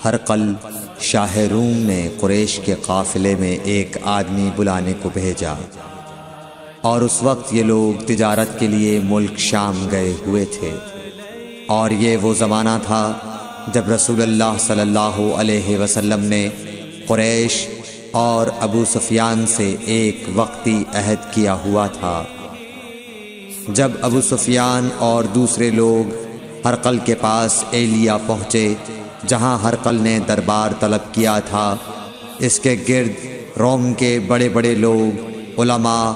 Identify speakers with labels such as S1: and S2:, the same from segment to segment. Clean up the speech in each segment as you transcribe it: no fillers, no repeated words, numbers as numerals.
S1: ہرقل شاہ روم نے قریش کے قافلے میں ایک آدمی بلانے کو بھیجا، اور اس وقت یہ لوگ تجارت کے لیے ملک شام گئے ہوئے تھے، اور یہ وہ زمانہ تھا جب رسول اللہ صلی اللہ علیہ وسلم نے قریش اور ابو سفیان سے ایک وقتی عہد کیا ہوا تھا۔ جب ابو سفیان اور دوسرے لوگ ہرقل کے پاس ایلیا پہنچے جہاں ہرقل نے دربار طلب کیا تھا، اس کے گرد روم کے بڑے بڑے لوگ، علماء،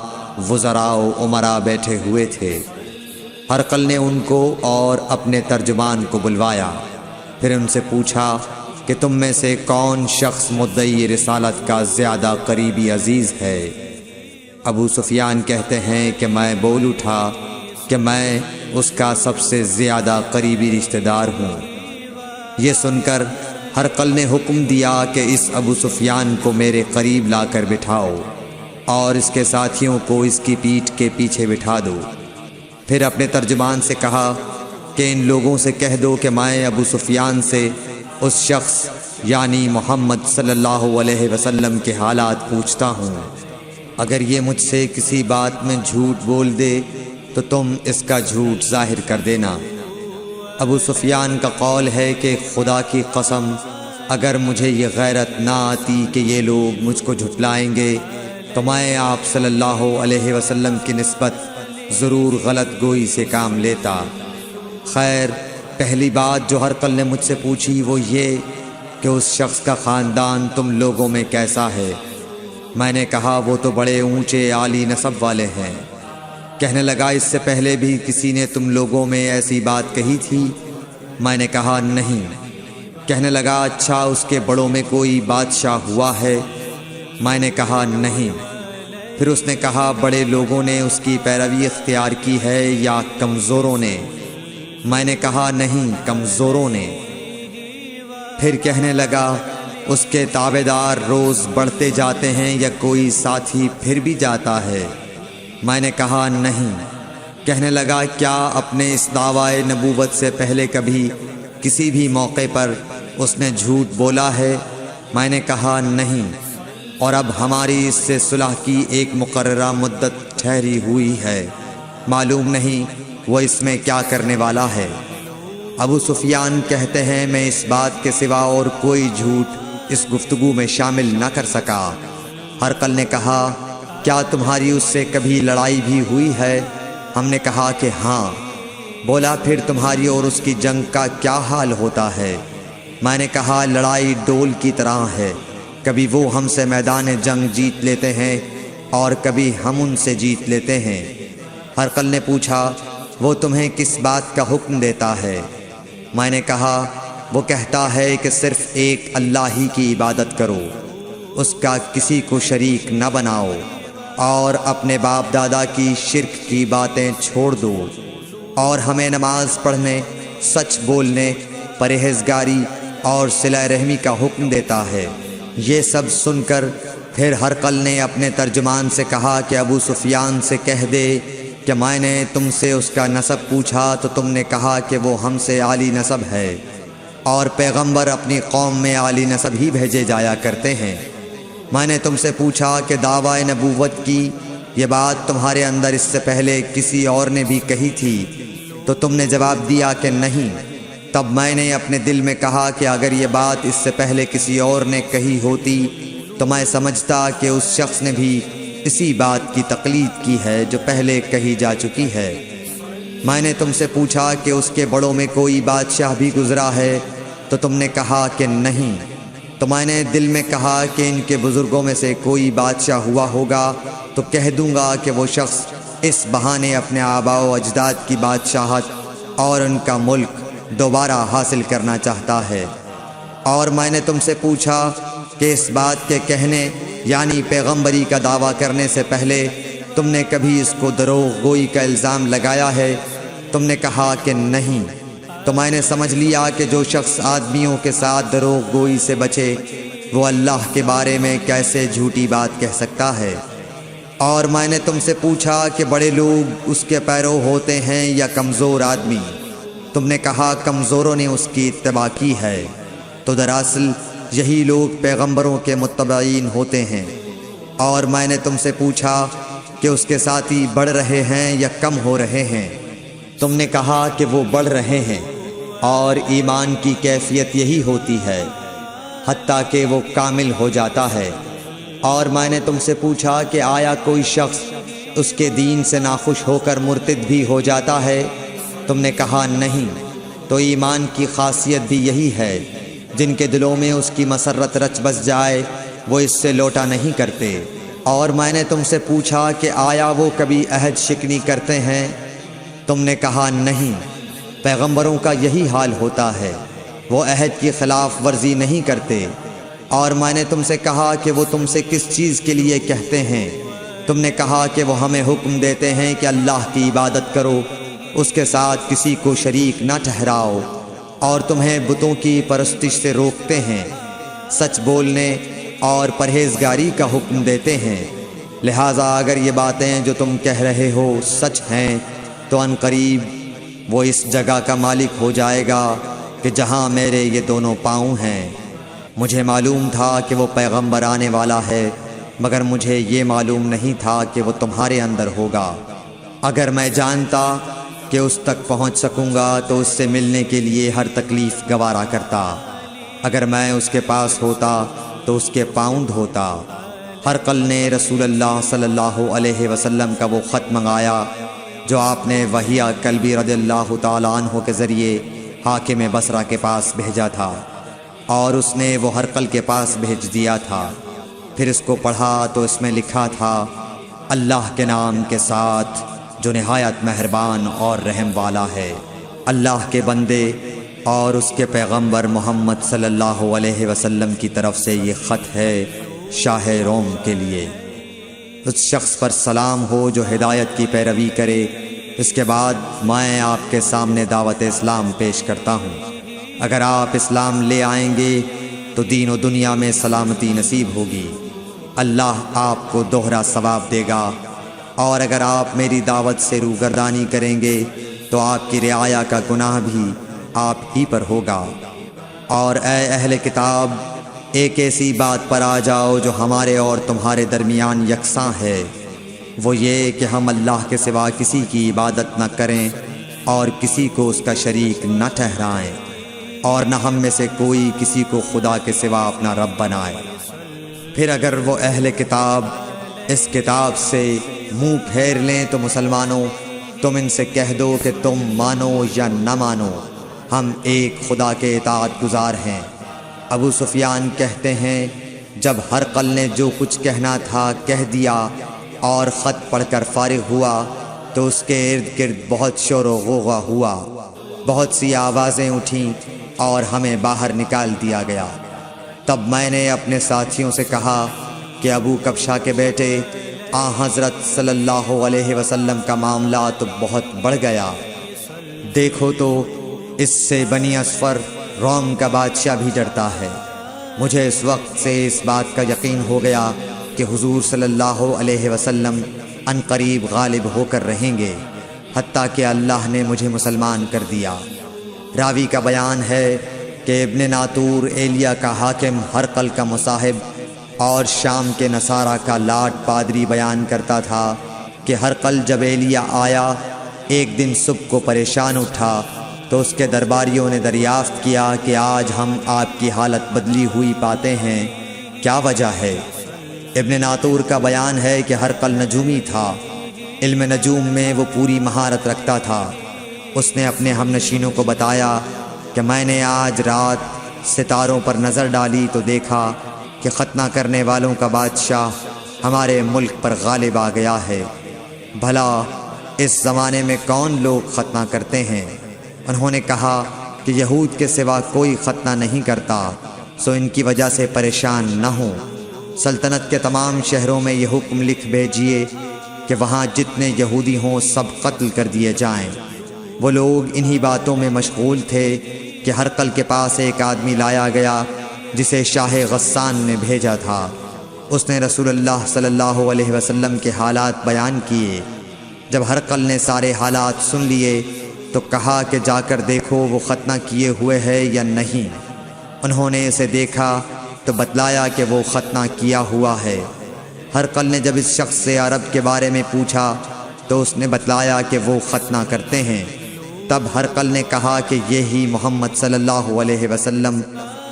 S1: وزراء و امراء بیٹھے ہوئے تھے۔ ہرقل نے ان کو اور اپنے ترجمان کو بلوایا، پھر ان سے پوچھا کہ تم میں سے کون شخص مدعی رسالت کا زیادہ قریبی عزیز ہے؟ ابو سفیان کہتے ہیں کہ میں بول اٹھا کہ میں اس کا سب سے زیادہ قریبی رشتہ دار ہوں۔ یہ سن کر ہرقل نے حکم دیا کہ اس ابو سفیان کو میرے قریب لا کر بٹھاؤ اور اس کے ساتھیوں کو اس کی پیٹھ کے پیچھے بٹھا دو۔ پھر اپنے ترجمان سے کہا کہ ان لوگوں سے کہہ دو کہ میں ابو سفیان سے اس شخص یعنی محمد صلی اللہ علیہ وسلم کے حالات پوچھتا ہوں، اگر یہ مجھ سے کسی بات میں جھوٹ بول دے تو تم اس کا جھوٹ ظاہر کر دینا۔ ابو سفیان کا قول ہے کہ خدا کی قسم اگر مجھے یہ غیرت نہ آتی کہ یہ لوگ مجھ کو جھٹلائیں گے تو میں آپ صلی اللہ علیہ وسلم کی نسبت ضرور غلط گوئی سے کام لیتا۔ خیر، پہلی بات جو ہرقل نے مجھ سے پوچھی وہ یہ کہ اس شخص کا خاندان تم لوگوں میں کیسا ہے؟ میں نے کہا وہ تو بڑے اونچے عالی نسب والے ہیں۔ کہنے لگا اس سے پہلے بھی کسی نے تم لوگوں میں ایسی بات کہی تھی؟ میں نے کہا نہیں۔ کہنے لگا اچھا اس کے بڑوں میں کوئی بادشاہ ہوا ہے؟ میں نے کہا نہیں۔ پھر اس نے کہا بڑے لوگوں نے اس کی پیروی اختیار کی ہے یا کمزوروں نے؟ میں نے کہا نہیں، کمزوروں نے۔ پھر کہنے لگا اس کے تابعدار روز بڑھتے جاتے ہیں یا کوئی ساتھی پھر بھی جاتا ہے؟ میں نے کہا نہیں۔ کہنے لگا کیا اپنے اس دعوی نبوت سے پہلے کبھی کسی بھی موقع پر اس نے جھوٹ بولا ہے؟ میں نے کہا نہیں، اور اب ہماری اس سے صلح کی ایک مقررہ مدت ٹھہری ہوئی ہے، معلوم نہیں وہ اس میں کیا کرنے والا ہے۔ ابو سفیان کہتے ہیں میں اس بات کے سوا اور کوئی جھوٹ اس گفتگو میں شامل نہ کر سکا۔ ہرقل نے کہا کیا تمہاری اس سے کبھی لڑائی بھی ہوئی ہے؟ ہم نے کہا کہ ہاں۔ بولا پھر تمہاری اور اس کی جنگ کا کیا حال ہوتا ہے؟ میں نے کہا لڑائی ڈول کی طرح ہے، کبھی وہ ہم سے میدان جنگ جیت لیتے ہیں اور کبھی ہم ان سے جیت لیتے ہیں۔ ہرقل نے پوچھا وہ تمہیں کس بات کا حکم دیتا ہے؟ میں نے کہا وہ کہتا ہے کہ صرف ایک اللہ ہی کی عبادت کرو، اس کا کسی کو شریک نہ بناؤ، اور اپنے باپ دادا کی شرک کی باتیں چھوڑ دو، اور ہمیں نماز پڑھنے، سچ بولنے، پرہیزگاری اور صلہ رحمی کا حکم دیتا ہے۔ یہ سب سن کر پھر ہرقل نے اپنے ترجمان سے کہا کہ ابو سفیان سے کہہ دے کہ میں نے تم سے اس کا نسب پوچھا تو تم نے کہا کہ وہ ہم سے عالی نسب ہے، اور پیغمبر اپنی قوم میں عالی نسب ہی بھیجے جایا کرتے ہیں۔ میں نے تم سے پوچھا کہ دعوی نبوت کی یہ بات تمہارے اندر اس سے پہلے کسی اور نے بھی کہی تھی؟ تو تم نے جواب دیا کہ نہیں۔ تب میں نے اپنے دل میں کہا کہ اگر یہ بات اس سے پہلے کسی اور نے کہی ہوتی تو میں سمجھتا کہ اس شخص نے بھی اسی بات کی تقلید کی ہے جو پہلے کہی جا چکی ہے۔ میں نے تم سے پوچھا کہ اس کے بڑوں میں کوئی بادشاہ بھی گزرا ہے؟ تو تم نے کہا کہ نہیں۔ تو میں نے دل میں کہا کہ ان کے بزرگوں میں سے کوئی بادشاہ ہوا ہوگا تو کہہ دوں گا کہ وہ شخص اس بہانے اپنے آباء و اجداد کی بادشاہت اور ان کا ملک دوبارہ حاصل کرنا چاہتا ہے۔ اور میں نے تم سے پوچھا کہ اس بات کے کہنے یعنی پیغمبری کا دعویٰ کرنے سے پہلے تم نے کبھی اس کو دروغ گوئی کا الزام لگایا ہے؟ تم نے کہا کہ نہیں۔ تو میں نے سمجھ لیا کہ جو شخص آدمیوں کے ساتھ دروغ گوئی سے بچے وہ اللہ کے بارے میں کیسے جھوٹی بات کہہ سکتا ہے۔ اور میں نے تم سے پوچھا کہ بڑے لوگ اس کے پیرو ہوتے ہیں یا کمزور آدمی؟ تم نے کہا کمزوروں نے اس کی اتباع کی ہے۔ تو دراصل یہی لوگ پیغمبروں کے متبعین ہوتے ہیں۔ اور میں نے تم سے پوچھا کہ اس کے ساتھی بڑھ رہے ہیں یا کم ہو رہے ہیں؟ تم نے کہا کہ وہ بڑھ رہے ہیں، اور ایمان کی کیفیت یہی ہوتی ہے حتیٰ کہ وہ کامل ہو جاتا ہے۔ اور میں نے تم سے پوچھا کہ آیا کوئی شخص اس کے دین سے ناخوش ہو کر مرتد بھی ہو جاتا ہے؟ تم نے کہا نہیں۔ تو ایمان کی خاصیت بھی یہی ہے، جن کے دلوں میں اس کی مسرت رچ بس جائے وہ اس سے لوٹا نہیں کرتے۔ اور میں نے تم سے پوچھا کہ آیا وہ کبھی عہد شکنی کرتے ہیں؟ تم نے کہا نہیں۔ پیغمبروں کا یہی حال ہوتا ہے، وہ عہد کی خلاف ورزی نہیں کرتے۔ اور میں نے تم سے کہا کہ وہ تم سے کس چیز کے لیے کہتے ہیں؟ تم نے کہا کہ وہ ہمیں حکم دیتے ہیں کہ اللہ کی عبادت کرو، اس کے ساتھ کسی کو شریک نہ ٹھہراؤ، اور تمہیں بتوں کی پرستش سے روکتے ہیں، سچ بولنے اور پرہیزگاری کا حکم دیتے ہیں۔ لہٰذا اگر یہ باتیں جو تم کہہ رہے ہو سچ ہیں تو ان قریب وہ اس جگہ کا مالک ہو جائے گا کہ جہاں میرے یہ دونوں پاؤں ہیں۔ مجھے معلوم تھا کہ وہ پیغمبر آنے والا ہے، مگر مجھے یہ معلوم نہیں تھا کہ وہ تمہارے اندر ہوگا۔ اگر میں جانتا کہ اس تک پہنچ سکوں گا تو اس سے ملنے کے لیے ہر تکلیف گوارا کرتا۔ اگر میں اس کے پاس ہوتا تو اس کے پاؤں دھوتا۔ ہرقل نے رسول اللہ صلی اللہ علیہ وسلم کا وہ خط منگایا جو آپ نے وحیہ کلبی رضی اللہ تعالیٰ عنہ کے ذریعے حاکم بصرہ کے پاس بھیجا تھا، اور اس نے وہ ہرقل کے پاس بھیج دیا تھا۔ پھر اس کو پڑھا تو اس میں لکھا تھا، اللہ کے نام کے ساتھ جو نہایت مہربان اور رحم والا ہے۔ اللہ کے بندے اور اس کے پیغمبر محمد صلی اللہ علیہ وسلم کی طرف سے یہ خط ہے شاہ روم کے لیے۔ اس شخص پر سلام ہو جو ہدایت کی پیروی کرے۔ اس کے بعد میں آپ کے سامنے دعوت اسلام پیش کرتا ہوں۔ اگر آپ اسلام لے آئیں گے تو دین و دنیا میں سلامتی نصیب ہوگی، اللہ آپ کو دوہرا ثواب دے گا، اور اگر آپ میری دعوت سے روگردانی کریں گے تو آپ کی رعایا کا گناہ بھی آپ ہی پر ہوگا۔ اور اے اہل کتاب، ایک ایسی بات پر آ جاؤ جو ہمارے اور تمہارے درمیان یکساں ہے، وہ یہ کہ ہم اللہ کے سوا کسی کی عبادت نہ کریں اور کسی کو اس کا شریک نہ ٹھہرائیں، اور نہ ہم میں سے کوئی کسی کو خدا کے سوا اپنا رب بنائے۔ پھر اگر وہ اہل کتاب اس کتاب سے منہ پھیر لیں تو مسلمانوں، تم ان سے کہہ دو کہ تم مانو یا نہ مانو، ہم ایک خدا کے اطاعت گزار ہیں۔ ابو سفیان کہتے ہیں، جب ہرقل نے جو کچھ کہنا تھا کہہ دیا اور خط پڑھ کر فارغ ہوا تو اس کے ارد گرد بہت شور و غوغا ہوا، بہت سی آوازیں اٹھیں اور ہمیں باہر نکال دیا گیا۔ تب میں نے اپنے ساتھیوں سے کہا کہ ابو کبشہ کے بیٹے حضرت صلی اللہ علیہ وسلم کا معاملہ تو بہت بڑھ گیا، دیکھو تو اس سے بنی اصفر روم کا بادشاہ بھی ڈرتا ہے۔ مجھے اس وقت سے اس بات کا یقین ہو گیا کہ حضور صلی اللہ علیہ وسلم ان قریب غالب ہو کر رہیں گے، حتیٰ کہ اللہ نے مجھے مسلمان کر دیا۔ راوی کا بیان ہے کہ ابن ناطور ایلیا کا حاکم ہرقل کا مصاحب اور شام کے نصارہ کا لاٹ پادری بیان کرتا تھا کہ ہرقل جب ایلیا آیا ایک دن صبح کو پریشان اٹھا تو اس کے درباریوں نے دریافت کیا کہ آج ہم آپ کی حالت بدلی ہوئی پاتے ہیں، کیا وجہ ہے؟ ابن ناطور کا بیان ہے کہ ہرقل نجومی تھا، علم نجوم میں وہ پوری مہارت رکھتا تھا۔ اس نے اپنے ہم نشینوں کو بتایا کہ میں نے آج رات ستاروں پر نظر ڈالی تو دیکھا کہ ختنہ کرنے والوں کا بادشاہ ہمارے ملک پر غالب آ گیا ہے۔ بھلا اس زمانے میں کون لوگ ختنہ کرتے ہیں؟ انہوں نے کہا کہ یہود کے سوا کوئی ختنہ نہیں کرتا، سو ان کی وجہ سے پریشان نہ ہوں۔ سلطنت کے تمام شہروں میں یہ حکم لکھ بھیجیے کہ وہاں جتنے یہودی ہوں سب قتل کر دیے جائیں۔ وہ لوگ انہی باتوں میں مشغول تھے کہ ہرقل کے پاس ایک آدمی لایا گیا جسے شاہ غسان نے بھیجا تھا۔ اس نے رسول اللہ صلی اللہ علیہ وسلم کے حالات بیان کیے۔ جب ہرقل نے سارے حالات سن لیے تو کہا کہ جا کر دیکھو وہ ختنہ کیے ہوئے ہے یا نہیں۔ انہوں نے اسے دیکھا تو بتلایا کہ وہ ختنہ کیا ہوا ہے۔ ہرقل نے جب اس شخص سے عرب کے بارے میں پوچھا تو اس نے بتلایا کہ وہ ختنہ کرتے ہیں۔ تب ہرقل نے کہا کہ یہی محمد صلی اللہ علیہ وسلم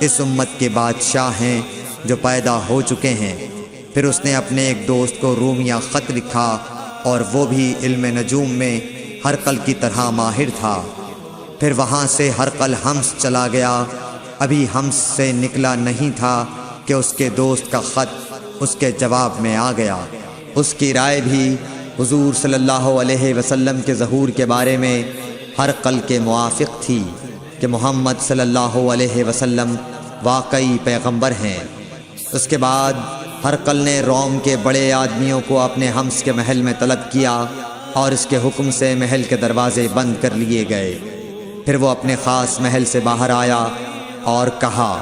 S1: اس امت کے بادشاہ ہیں جو پیدا ہو چکے ہیں۔ پھر اس نے اپنے ایک دوست کو رومیہ خط لکھا اور وہ بھی علم نجوم میں ہرقل کی طرح ماہر تھا۔ پھر وہاں سے ہرقل حمص چلا گیا۔ ابھی حمص سے نکلا نہیں تھا کہ اس کے دوست کا خط اس کے جواب میں آ گیا۔ اس کی رائے بھی حضور صلی اللہ علیہ وسلم کے ظہور کے بارے میں ہرقل کے موافق تھی کہ محمد صلی اللہ علیہ وسلم واقعی پیغمبر ہیں۔ اس کے بعد ہرقل نے روم کے بڑے آدمیوں کو اپنے حمص کے محل میں طلب کیا اور اس کے حکم سے محل کے دروازے بند کر لیے گئے۔ پھر وہ اپنے خاص محل سے باہر آیا اور کہا،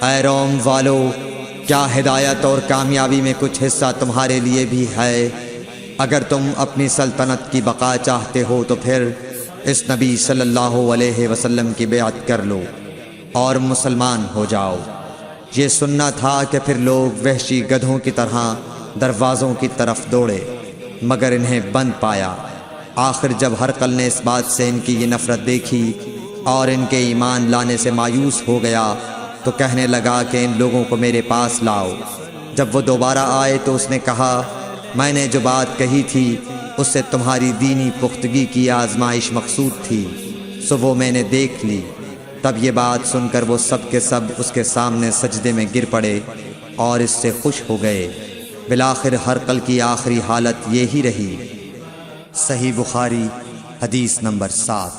S1: اے روم والو، کیا ہدایت اور کامیابی میں کچھ حصہ تمہارے لیے بھی ہے؟ اگر تم اپنی سلطنت کی بقا چاہتے ہو تو پھر اس نبی صلی اللہ علیہ وسلم کی بیعت کر لو اور مسلمان ہو جاؤ۔ یہ سننا تھا کہ پھر لوگ وحشی گدھوں کی طرح دروازوں کی طرف دوڑے مگر انہیں بند پایا۔ آخر جب ہرقل نے اس بات سے ان کی یہ نفرت دیکھی اور ان کے ایمان لانے سے مایوس ہو گیا تو کہنے لگا کہ ان لوگوں کو میرے پاس لاؤ۔ جب وہ دوبارہ آئے تو اس نے کہا، میں نے جو بات کہی تھی اس سے تمہاری دینی پختگی کی آزمائش مقصود تھی، سو وہ میں نے دیکھ لی۔ تب یہ بات سن کر وہ سب کے سب اس کے سامنے سجدے میں گر پڑے اور اس سے خوش ہو گئے۔ بالآخر ہرقل کی آخری حالت یہی رہی۔ صحیح بخاری حدیث نمبر 7۔